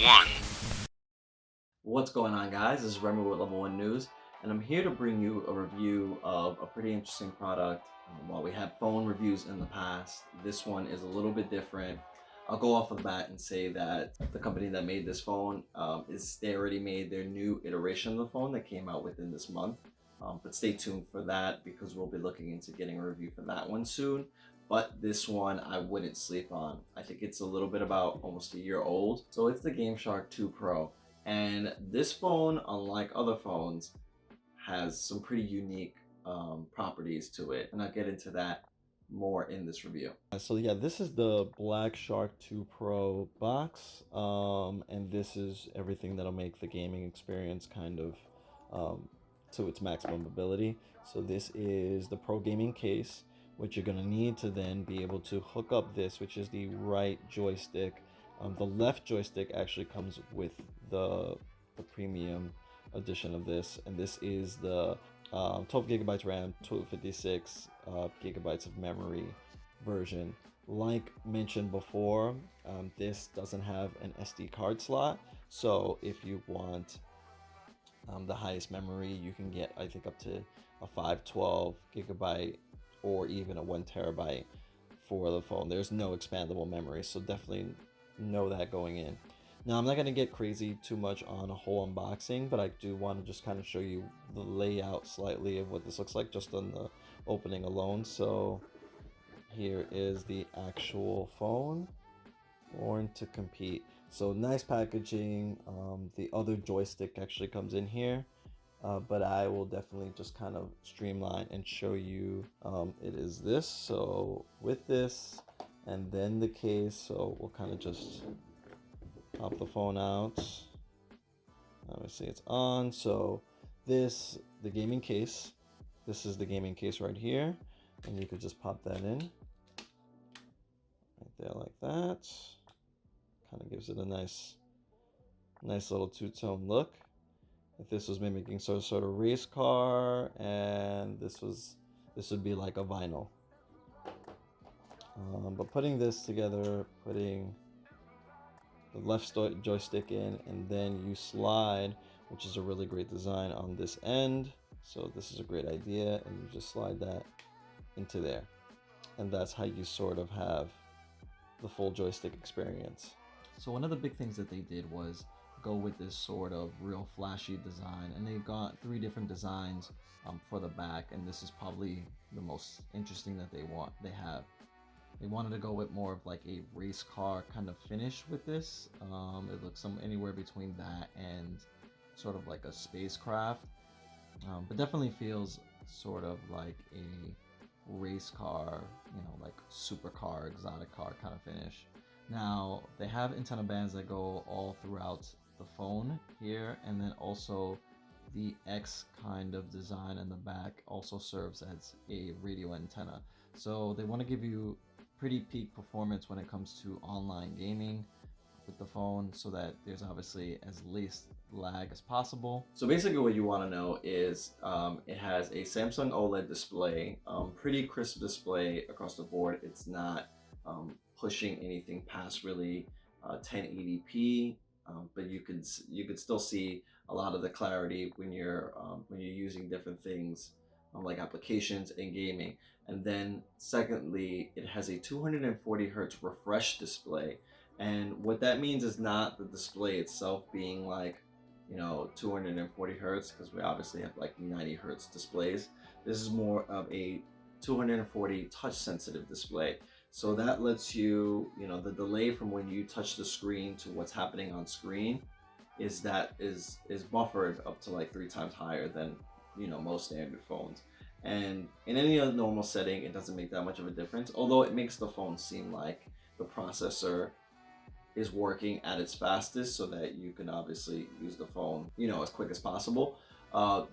1. What's going on, guys? This is Remy with Level 1 News, and I'm here to bring you a review of a pretty interesting product. While we had phone reviews in the past, this one is a little bit different. I'll go off of the bat and say that the company that made this phone they already made their new iteration of the phone that came out within this month. But stay tuned for that because we'll be looking into getting a review for that one soon. But this one I wouldn't sleep on. I think it's a little bit about almost a year old. So it's the GameShark 2 Pro. And this phone, unlike other phones, has some pretty unique properties to it. And I'll get into that more in this review. So yeah, this is the Black Shark 2 Pro box, and this is everything that'll make the gaming experience kind of to its maximum ability. So this is the Pro Gaming case, which you're gonna need to then be able to hook up this, which is the right joystick. The left joystick actually comes with the premium edition of this, and this is the 12 gigabytes RAM, 256 gigabytes of memory version. Like mentioned before, this doesn't have an SD card slot, so if you want the highest memory, you can get, I think, up to a 512 gigabyte or even a 1 terabyte for the phone. There's no expandable memory, so definitely know that going in. Now, I'm not going to get crazy too much on a whole unboxing, but I do want to just kind of show you the layout slightly of what this looks like just on the opening alone. So here is the actual phone, born to compete. So nice packaging. The other joystick actually comes in here, but I will definitely just kind of streamline and show you. It is this, so with this and then the case, so we'll kind of just pop the phone out. Obviously it's on. So the gaming case, this is the gaming case right here, and you could just pop that in right there like that. Kind of gives it a nice little two-tone look. If this was mimicking sort of race car, and this would be like a vinyl. But putting this together, putting the left joystick in, and then you slide, which is a really great design on this end. So this is a great idea, and you just slide that into there, and that's how you sort of have the full joystick experience. So one of the big things that they did was go with this sort of real flashy design, and they've got 3 different designs for the back, and this is probably the most interesting that they have. They wanted to go with more of like a race car kind of finish with this. It looks anywhere between that and sort of like a spacecraft, but definitely feels sort of like a race car, like supercar, exotic car kind of finish. Now, they have antenna bands that go all throughout the phone here, and then also the X kind of design in the back also serves as a radio antenna. So they want to give you pretty peak performance when it comes to online gaming with the phone, so that there's obviously as least lag as possible. So basically what you want to know is it has a Samsung OLED display, pretty crisp display across the board. It's not pushing anything past really 1080p, but you could still see a lot of the clarity when you're using different things like applications and gaming. And then secondly, it has a 240 hertz refresh display, and what that means is not the display itself being like 240 hertz, because we obviously have like 90 hertz displays. This is more of a 240 touch sensitive display. So that lets you, the delay from when you touch the screen to what's happening on screen is buffered up to like 3 times higher than most standard phones. And in any other normal setting, it doesn't make that much of a difference, although it makes the phone seem like the processor is working at its fastest, so that you can obviously use the phone as quick as possible.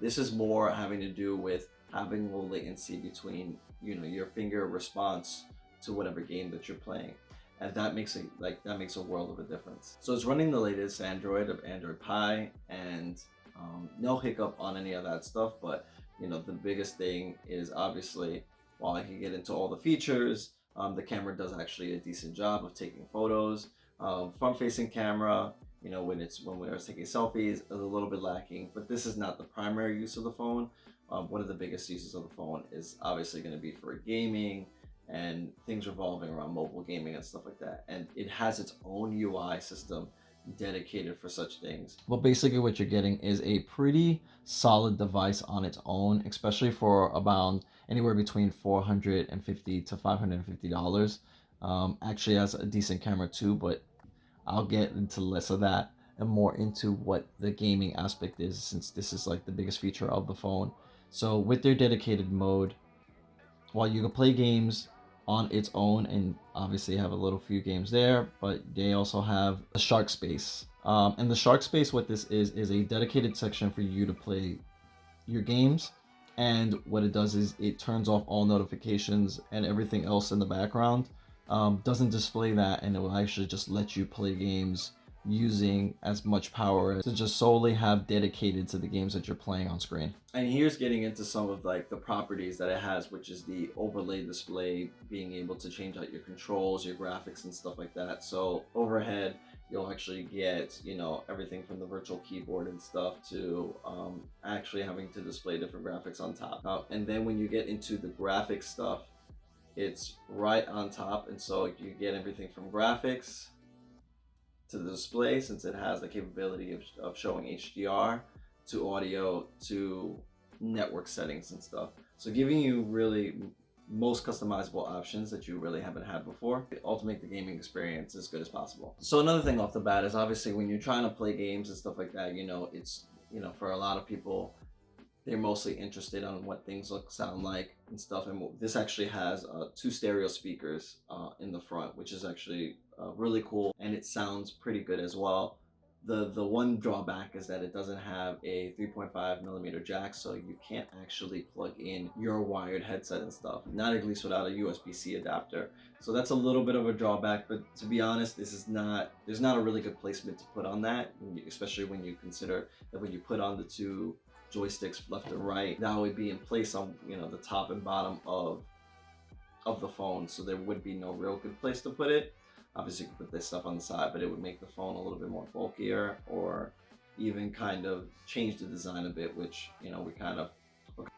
This is more having to do with having low latency between your finger response to whatever game that you're playing, and that makes a world of a difference. So it's running the latest Android of Android Pie, and no hiccup on any of that stuff. But the biggest thing is, obviously, while I can get into all the features, the camera does actually a decent job of taking photos. Front-facing camera, when we are taking selfies, is a little bit lacking. But this is not the primary use of the phone. One of the biggest uses of the phone is obviously going to be for gaming and things revolving around mobile gaming and stuff like that. And it has its own UI system dedicated for such things. Well, basically, what you're getting is a pretty solid device on its own, especially for about anywhere between $450 to $550. Actually, has a decent camera too, but I'll get into less of that and more into what the gaming aspect is, since this is like the biggest feature of the phone. So with their dedicated mode, while you can play games on its own and obviously have a little few games there, but they also have a shark space. And the shark space, what this is a dedicated section for you to play your games. And what it does is it turns off all notifications and everything else in the background. Doesn't display that, and it will actually just let you play games using as much power to just solely have dedicated to the games that you're playing on screen. And here's getting into some of like the properties that it has, which is the overlay display, being able to change out your controls, your graphics and stuff like that. So overhead, you'll actually get, everything from the virtual keyboard and stuff to actually having to display different graphics on top. And then when you get into the graphics stuff, it's right on top. And so you get everything from graphics to the display, since it has the capability of showing HDR, to audio, to network settings and stuff. So giving you really most customizable options that you really haven't had before, all to make the gaming experience as good as possible. So another thing off the bat is obviously when you're trying to play games and stuff like that, it's, for a lot of people, they're mostly interested on what things sound like and stuff. And this actually has 2 stereo speakers in the front, which is actually really cool, and it sounds pretty good as well. The one drawback is that it doesn't have a 3.5 millimeter jack, so you can't actually plug in your wired headset and stuff, not at least without a USB-C adapter. So that's a little bit of a drawback, but to be honest, there's not a really good placement to put on that, especially when you consider that when you put on the 2 joysticks left and right, that would be in place on the top and bottom of the phone, so there would be no real good place to put it. Obviously you could put this stuff on the side, but it would make the phone a little bit more bulkier, or even kind of change the design a bit, which we kind of.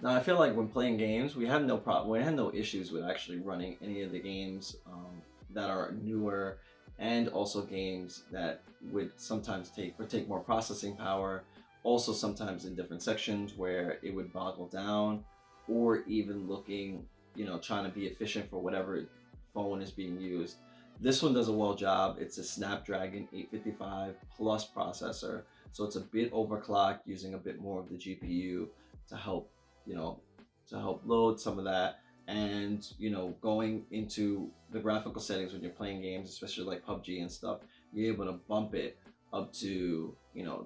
Now I feel like when playing games, we had no issues with actually running any of the games that are newer, and also games that would sometimes take more processing power. Also sometimes in different sections where it would boggle down, or even looking, trying to be efficient for whatever phone is being used. This one does a well job. It's a Snapdragon 855 Plus processor, so it's a bit overclocked, using a bit more of the GPU to help, load some of that. And going into the graphical settings when you're playing games, especially like PUBG and stuff, you're able to bump it up to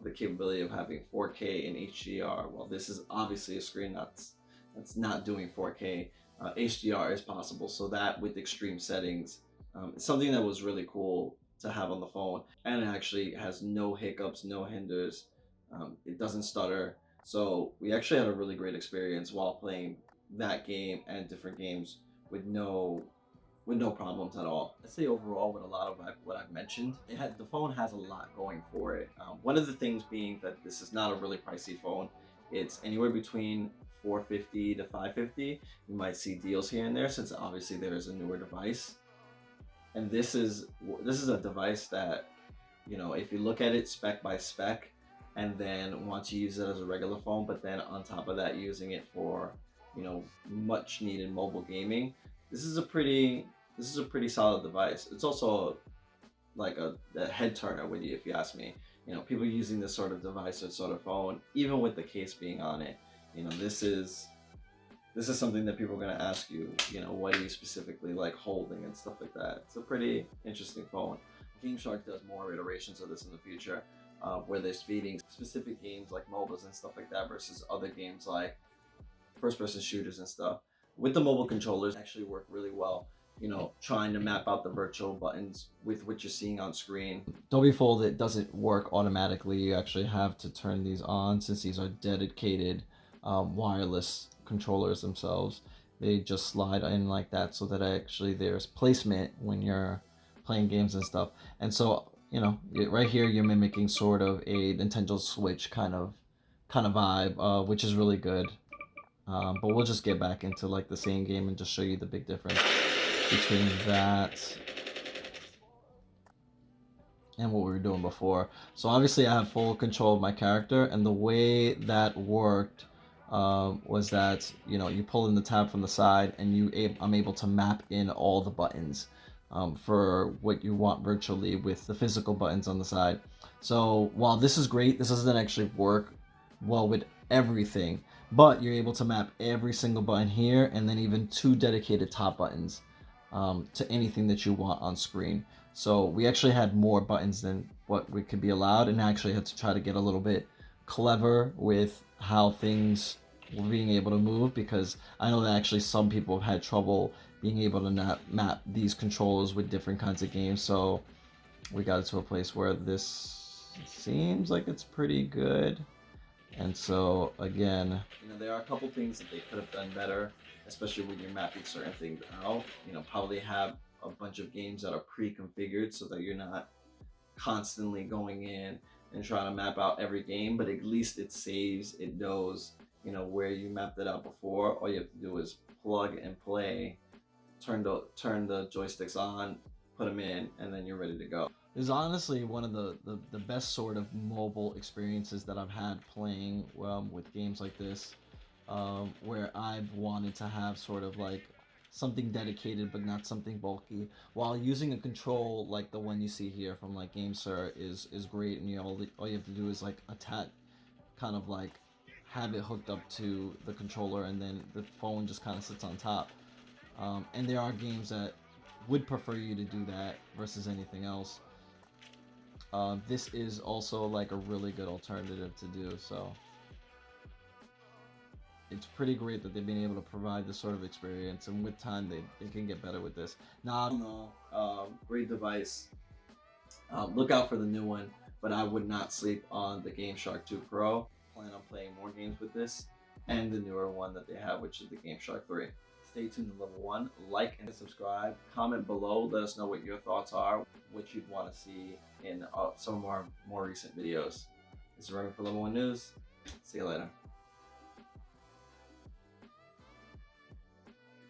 the capability of having 4K and HDR. Well, this is obviously a screen that's not doing 4K. HDR is possible, so that with extreme settings, it's something that was really cool to have on the phone. And it actually has no hiccups, no hinders. It doesn't stutter. So we actually had a really great experience while playing that game and different games with no problems at all. I'd say overall, with a lot of what I've mentioned, the phone has a lot going for it. One of the things being that this is not a really pricey phone. It's anywhere between $450 to $550. You might see deals here and there, since obviously there is a newer device. And this is a device that, if you look at it spec by spec, and then want to use it as a regular phone, but then on top of that using it for, much needed mobile gaming, this is a pretty solid device. It's also like a head turner with you, if you ask me. People using this sort of device or sort of phone, even with the case being on it, this is something that people are going to ask you, what are you specifically like holding and stuff like that. It's a pretty interesting phone. GameShark does more iterations of this in the future, where they're feeding specific games like MOBAs and stuff like that versus other games like first-person shooters and stuff. With the mobile controllers, actually work really well. Trying to map out the virtual buttons with what you're seeing on screen. Don't be fooled, it doesn't work automatically. You actually have to turn these on, since these are dedicated wireless controllers themselves. They just slide in like that, so that actually there's placement when you're playing games and stuff. And so you know, right here you're mimicking sort of a Nintendo Switch kind of vibe, which is really good. But we'll just get back into like the same game and just show you the big difference between that and what we were doing before. So obviously I have full control of my character, and the way that worked was that, you know, you pull in the tab from the side, and I'm able to map in all the buttons for what you want virtually with the physical buttons on the side. So while this is great, this doesn't actually work well with everything, but you're able to map every single button here, and then even 2 dedicated top buttons to anything that you want on screen. So we actually had more buttons than what we could be allowed, and actually had to try to get a little bit clever with how things were being able to move, because I know that actually some people have had trouble being able to not map these controllers with different kinds of games. So we got it to a place where this seems like it's pretty good. And so again, you know, there are a couple things that they could have done better, especially when you're mapping certain things out. You know, probably have a bunch of games that are pre-configured so that you're not constantly going in and trying to map out every game, but at least it saves, it knows, you know, where you mapped it out before. All you have to do is plug and play, turn the joysticks on, put them in, and then you're ready to go. Is honestly one of the best sort of mobile experiences that I've had playing with games like this, where I've wanted to have sort of like something dedicated but not something bulky, while using a control like the one you see here from like GameSir is great, and all you have to do is like attach, kind of like have it hooked up to the controller, and then the phone just kind of sits on top. And there are games that would prefer you to do that versus anything else. This is also like a really good alternative to do. So it's pretty great that they've been able to provide this sort of experience, and with time they can get better with this. Now I don't know, great device. Look out for the new one, but I would not sleep on the Game Shark 2 Pro. Plan on playing more games with this, and the newer one that they have, which is the Game Shark 3. Stay tuned to Level 1, like and subscribe, comment below, let us know what your thoughts are, what you'd want to see in some of our more recent videos. This is Remy for Level 1 News. See you later.